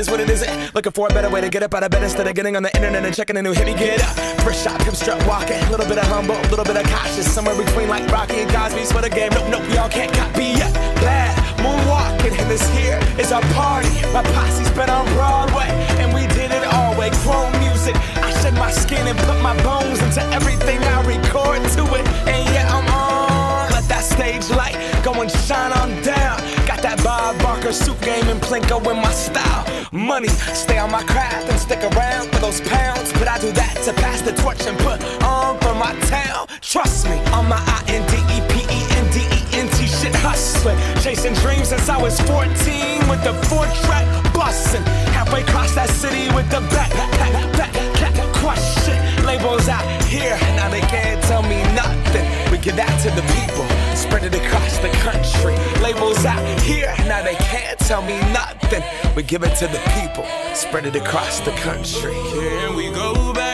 is what it isn't. Looking for a better way to get up out of bed instead of getting on the internet and checking a new hit. Me get up, first shot, come strut walking. A little bit of humble, a little bit of cautious. Somewhere between like Rocky and Cosby's for the game. Nope, nope, y'all can't copy yet. Bad moonwalking, and this here is our party. My posse's been on Broadway, and we did it all way. Grown music, I shed my skin and put my bones into everything I record to it. And yeah, I'm on. Let that stage light go and shine on down. Got that Bob Barker suit game and Plinko in my style. Money, stay on my craft and stick around for those pounds. But I do that to pass the torch and put on for my town. Trust me, on my INDEPENDENT shit hustling. Chasing dreams since I was 14 with the 4-track bustin'. Halfway across that city with the back crush shit. Labels out here, now they can't tell me nothing. We give that to the people, spread it across the country. Labels out here, now they can't tell me nothing. We give it to the people, spread it across the country. Here we go back.